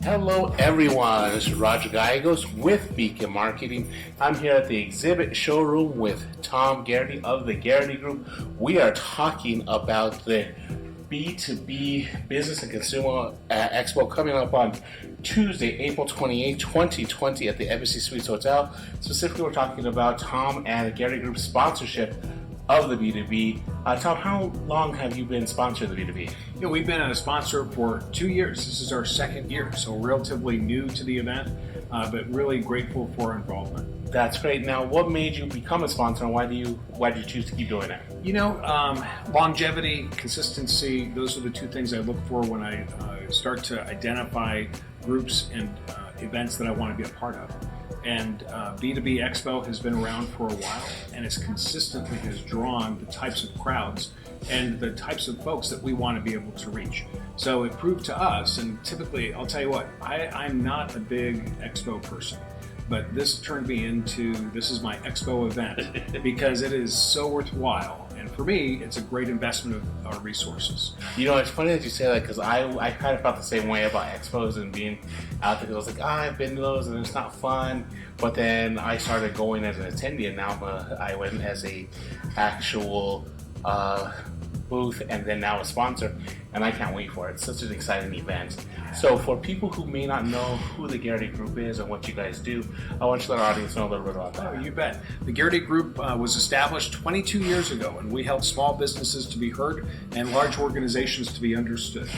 Hello everyone, this is Roger Gallegos with Beacon Marketing. I'm here at the EXHIB-IT showroom with Tom Garrity of the Garrity Group. We are talking about the B2B Business and Consumer Expo coming up on Tuesday, April 28, 2020 at the Embassy Suites Hotel. Specifically, we're talking about Tom and the Garrity Group sponsorship of the B2B. Tom, how long have you been sponsoring the B2B? We've been a sponsor for 2 years. This is our second year, so relatively new to the event, but really grateful for our involvement. That's great. Now, what made you become a sponsor, and why did you choose to keep doing it? Longevity, consistency, those are the two things I look for when I start to identify groups and events that I want to be a part of. And B2B Expo has been around for a while, and it's consistently has drawn the types of crowds and the types of folks that we want to be able to reach. So it proved to us, and typically, I'll tell you what, I'm not a big expo person, but this turned me into, this is my expo event because it is so worthwhile. And for me, it's a great investment of our resources. It's funny that you say that because I kind of felt the same way about expos and being out there. I was like, I've been to those and it's not fun. But then I started going as an attendee, and now I went as a actual booth, and then now a sponsor, and I can't wait for it. It's such an exciting event. So for people who may not know who the Garrity Group is and what you guys do, I want you to let our audience know a little bit about that. Oh, you bet. The Garrity Group was established 22 years ago, and we help small businesses to be heard and large organizations to be understood.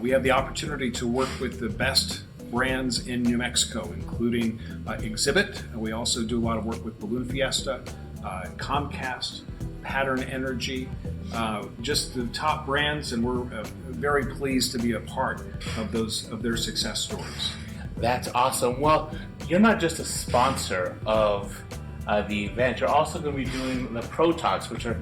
We have the opportunity to work with the best brands in New Mexico, including EXHIB-IT. We also do a lot of work with Balloon Fiesta, Comcast, Pattern Energy, just the top brands, and we're very pleased to be a part of their success stories. That's awesome. Well, you're not just a sponsor of the event, you're also going to be doing the ProTalks, which are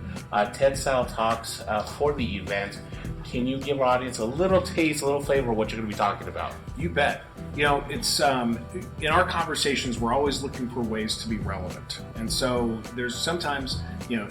TED-style talks for the event. Can you give our audience a little taste, a little flavor of what you're going to be talking about? You bet. It's in our conversations, we're always looking for ways to be relevant. And so there's sometimes,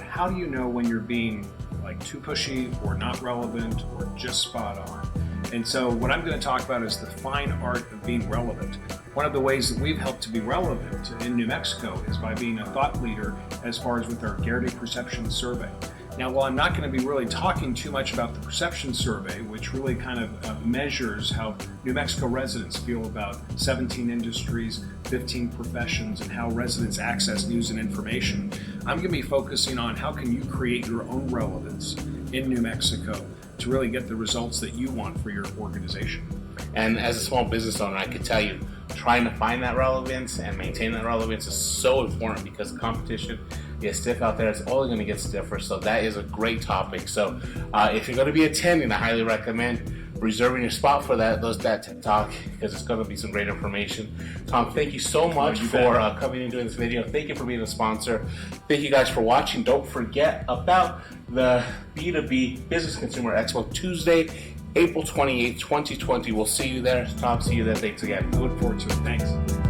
how do you know when you're being like too pushy or not relevant or just spot on? And so what I'm going to talk about is the fine art of being relevant. One of the ways that we've helped to be relevant in New Mexico is by being a thought leader as far as with our Garrity Perception Survey. Now, while I'm not going to be really talking too much about the perception survey, which really kind of measures how New Mexico residents feel about 17 industries, 15 professions, and how residents access news and information, I'm going to be focusing on how can you create your own relevance in New Mexico to really get the results that you want for your organization. And as a small business owner, I could tell you, trying to find that relevance and maintain that relevance is so important because competition is stiff out there. It's only going to get stiffer. So that is a great topic. So if you're going to be attending, I highly recommend reserving your spot for that TED Talk because it's going to be some great information. Tom, thank you so much for coming and doing this video. Thank you for being a sponsor. Thank you guys for watching. Don't forget about the B2B Business Consumer Expo, Tuesday, April 28, 2020. We'll see you there. Tom, see you there. Thanks again. I look forward to it. Thanks.